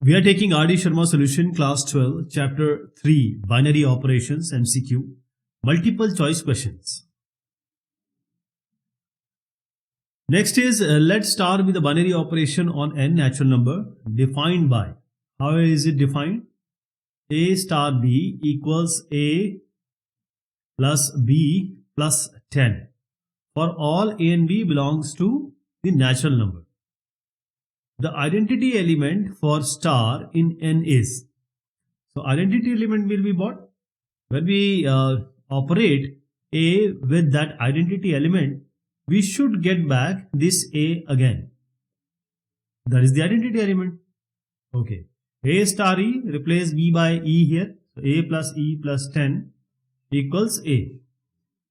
We are taking R.D. Sharma Solution Class 12, Chapter 3, Binary Operations, MCQ, Multiple Choice Questions. Next is, let's start with the binary operation on n natural number defined by, how is it defined? A star B equals A plus B plus 10. For all A and B belongs to the natural number. The identity element for star in n is. So identity element will be what? When we operate A with that identity element, we should get back this A again. That is the identity element. Okay. A star E, replace B by E here. So A plus E plus 10 equals A.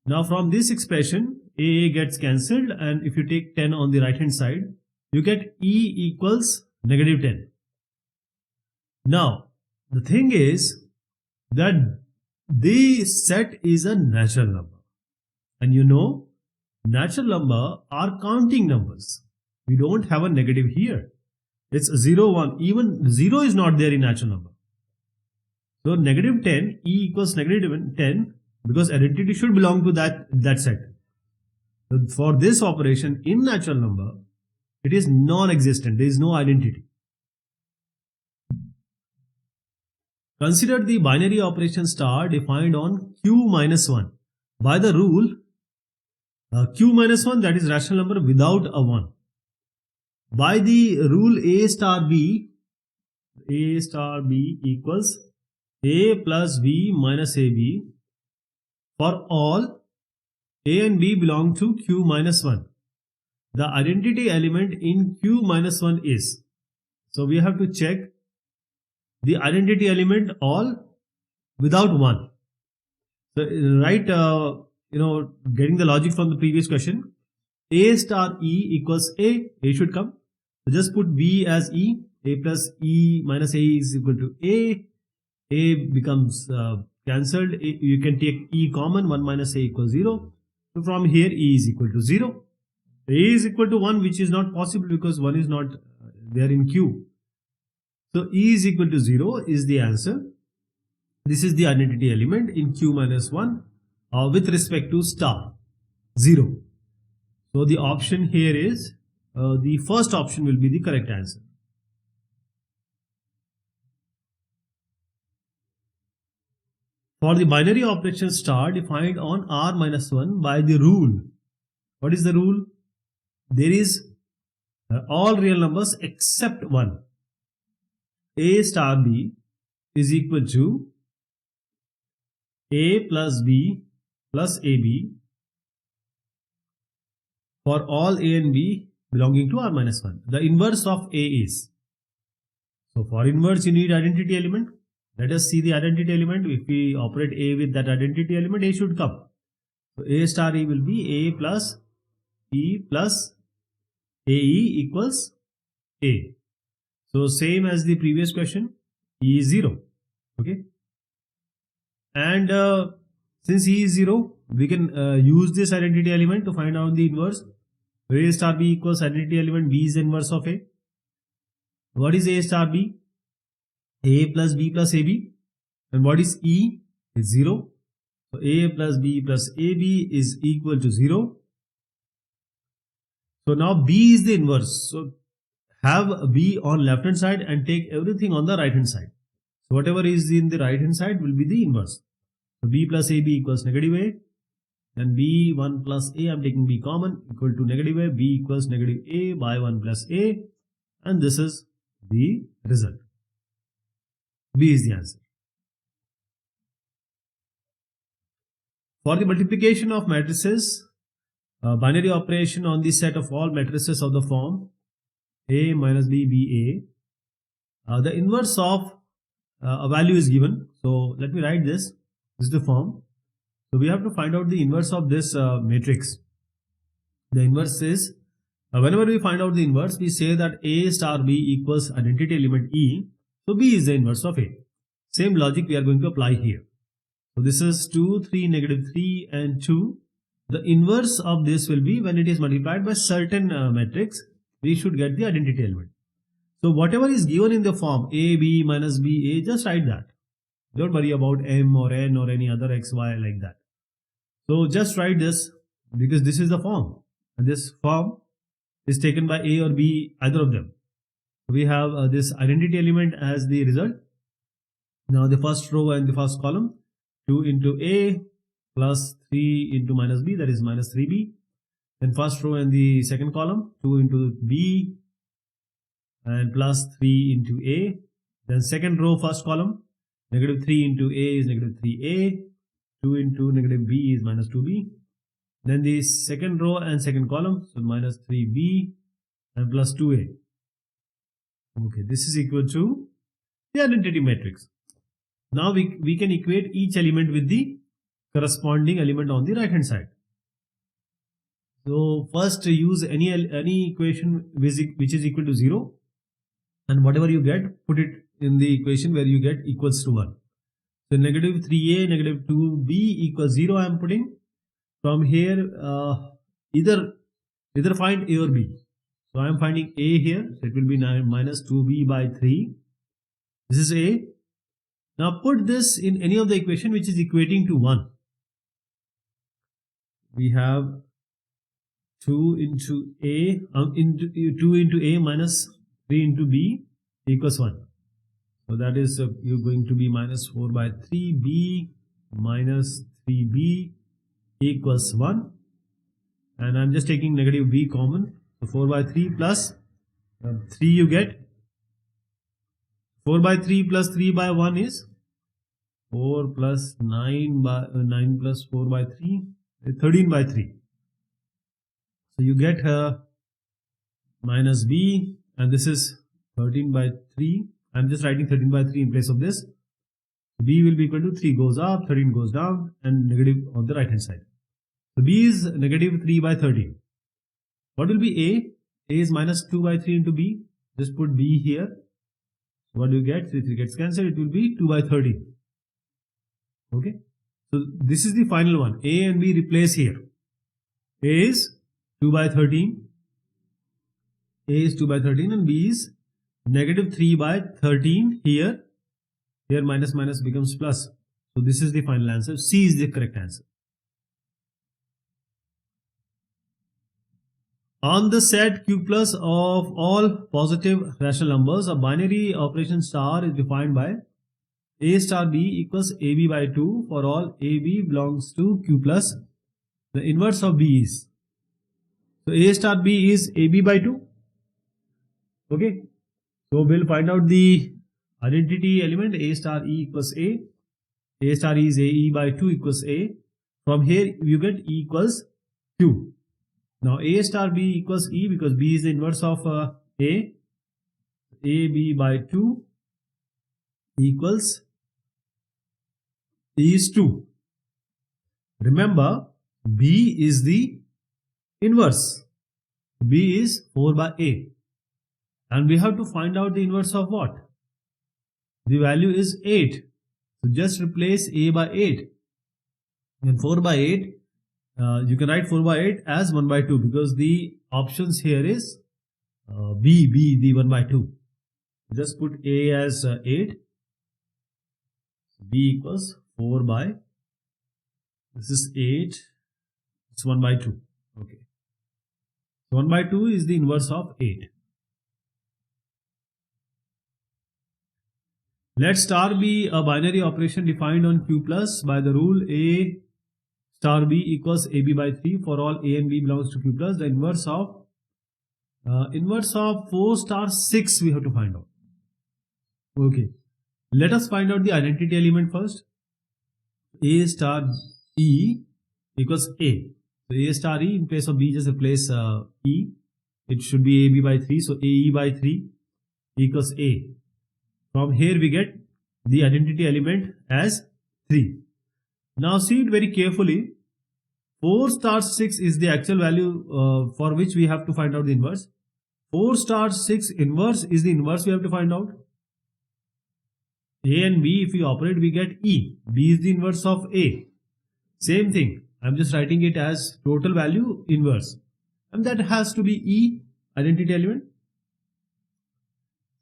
Now from this expression, A gets cancelled, and if you take 10 on the right hand side, you get E equals negative 10. Now, the thing is that the set is a natural number. And you know, natural number are counting numbers. We don't have a negative here. It's 0, 1. Even 0 is not there in natural number. So negative 10, E equals negative 10, because identity should belong to that set. So for this operation in natural number, it is non-existent. There is no identity. Consider the binary operation star defined on q minus 1. By the rule, q minus 1, that is rational number without a 1. By the rule A star B equals A plus B minus AB for all A and B belong to q minus 1. The identity element in q minus 1 is. So we have to check the identity element all without 1. So getting the logic from the previous question, A star E equals A should come. So just put B as E, A plus E minus A is equal to A becomes cancelled, you can take E common, 1 minus A equals 0. So from here E is equal to 0. A is equal to 1, which is not possible because 1 is not there in Q. So E is equal to 0 is the answer. This is the identity element in Q minus 1 with respect to star 0. So the option here is, the first option will be the correct answer. For the binary operation star defined on R minus 1 by the rule. What is the rule? There is all real numbers except 1. A star B is equal to A plus B plus AB for all A and B belonging to R minus 1. The inverse of A is. So for inverse you need identity element. Let us see the identity element. If we operate A with that identity element, A should come. So A star E will be A plus E plus AE equals A. So same as the previous question, E is 0. Okay. And since E is 0, we can use this identity element to find out the inverse. A star B equals identity element B is the inverse of A. What is A star B? A plus B plus AB. And what is E? It's 0. So A plus B plus AB is equal to 0. So now B is the inverse. So have B on left hand side and take everything on the right hand side. So whatever is in the right hand side will be the inverse. So B plus AB equals negative A. Then B 1 plus A, I'm taking B common, equal to negative A. B equals negative A by 1 plus A. And this is the result. B is the answer. For the multiplication of matrices, binary operation on the set of all matrices of the form A minus B, B, A. The inverse of a value is given. So let me write this. This is the form. So we have to find out the inverse of this matrix. The inverse is, whenever we find out the inverse, we say that A star B equals identity element E. So B is the inverse of A. Same logic we are going to apply here. So this is 2, 3, negative 3 and 2. The inverse of this will be when it is multiplied by certain matrix, we should get the identity element. So whatever is given in the form a, b minus b, a, just write that. Don't worry about m or n or any other x, y like that. So just write this because this is the form. And this form is taken by a or b, either of them. We have this identity element as the result. Now the first row and the first column, 2 into a plus 3 into minus b, that is minus 3b. Then first row and the second column, 2 into b and plus 3 into a. Then second row, first column, negative 3 into a is negative 3a, 2 into negative b is minus 2b. Then the second row and second column, so minus 3b and plus 2a. Okay, this is equal to the identity matrix. Now we can equate each element with the corresponding element on the right hand side. So first use any equation which is equal to 0, and whatever you get, put it in the equation where you get equals to 1. So negative 3a, negative 2b equals 0 I am putting. From here, either find a or b. So I am finding a here, so it will be minus 2b by 3. This is a. Now put this in any of the equation which is equating to 1. We have 2 into a, 2 into a minus 3 into b equals 1. So that is you're going to be minus 4 by 3b minus 3b equals 1. And I'm just taking negative b common. So 4 by 3 plus 3 you get. 4 by 3 plus 3 by 1 is 4 plus 9 by 9 plus 4 by 3, 13 by 3. So you get minus b, and this is 13 by 3. I'm just writing 13 by 3 in place of this. B will be equal to 3 goes up, 13 goes down, and negative on the right hand side. So b is negative 3 by 13. What will be a? A is minus 2 by 3 into b. Just put b here. What do you get? 3 gets cancelled. It will be 2 by 13. Okay. So this is the final one. A and b replace here. A is 2 by 13. A is 2 by 13 and b is negative 3 by 13 here. Here minus minus becomes plus. So this is the final answer. C is the correct answer. On the set Q plus of all positive rational numbers, a binary operation star is defined by A star B equals AB by 2 for all AB belongs to Q plus. The inverse of B is, so A star B is AB by 2. Okay. So we'll find out the identity element. A star E equals A. A star E is AE by 2 equals A. From here you get E equals Q. Now A star B equals E because B is the inverse of A. AB by 2 equals E is 2. Remember, B is the inverse. B is 4 by A. And we have to find out the inverse of what? The value is 8. So just replace A by 8. And 4 by 8, you can write 4 by 8 as 1 by 2 because the options here is B, the 1 by 2. Just put A as 8. B equals 4 by, this is 8, it's 1 by 2. Okay. So 1 by 2 is the inverse of 8. Let star be a binary operation defined on Q plus by the rule A star B equals AB by 3 for all A and B belongs to Q plus. The inverse of 4 star 6 we have to find out. Okay. Let us find out the identity element first. A star E equals A. So A star E in place of B just replace E. It should be AB by 3. So AE by 3 equals A. From here we get the identity element as 3. Now see it very carefully. 4 star 6 is the actual value for which we have to find out the inverse. 4 star 6 inverse is the inverse we have to find out. A and B, if we operate, we get E. B is the inverse of A. Same thing. I'm just writing it as total value inverse. And that has to be E, identity element.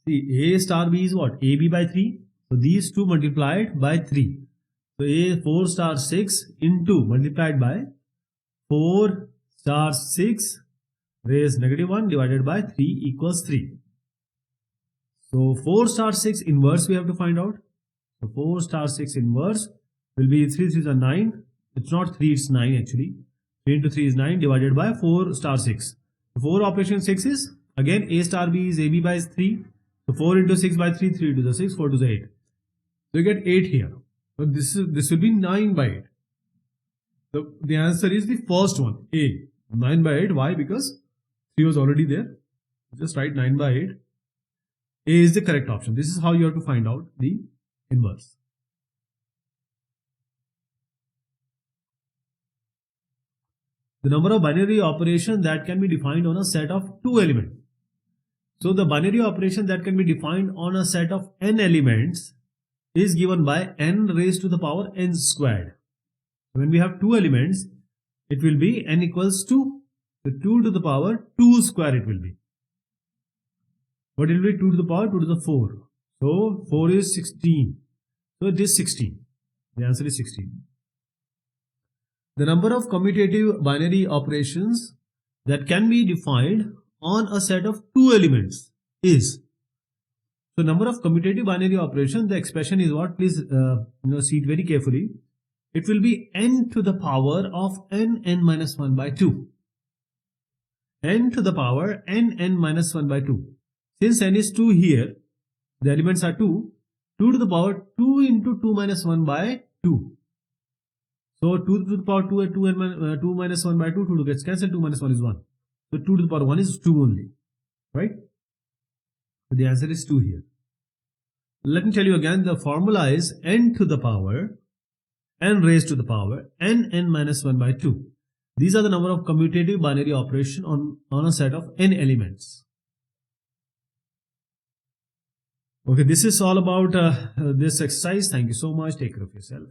See, A star B is what? AB by 3. So these two multiplied by 3. So A 4 star 6 into multiplied by 4 star 6 raised negative 1 divided by 3 equals 3. So 4 star 6 inverse we have to find out. So 4 star 6 inverse will be 3 3 is 9. It's not 3, it's 9 actually. 3 into 3 is 9 divided by 4 star 6. So 4 operation 6 is again A star B is AB by 3. So 4 into 6 by 3, 3 to the 6, 4 to the 8. So you get 8 here. So this will be 9 by 8. So the answer is the first one, A. 9 by 8. Why? Because 3 was already there. Just write 9 by 8. A is the correct option. This is how you have to find out the inverse. The number of binary operations that can be defined on a set of 2 elements. So the binary operation that can be defined on a set of n elements is given by n raised to the power n squared. When we have 2 elements, it will be n equals 2. So 2 to the power 2 square it will be. What will be 2 to the power 2 to the 4? So 4 is 16. So it is 16. The answer is 16. The number of commutative binary operations that can be defined on a set of 2 elements is. So number of commutative binary operations, the expression is what? Please see it very carefully. It will be n to the power of n minus 1 by 2. N to the power n minus 1 by 2. Since n is 2 here, the elements are 2. 2 to the power 2 into 2 minus 1 by 2. So 2 to the power 2 minus 1 by 2, 2 gets cancelled, 2 minus 1 is 1. So 2 to the power 1 is 2 only. Right? So the answer is 2 here. Let me tell you again, the formula is n to the power n raised to the power n minus 1 by 2. These are the number of commutative binary operation on a set of n elements. Okay, this is all about this exercise. Thank you so much. Take care of yourself.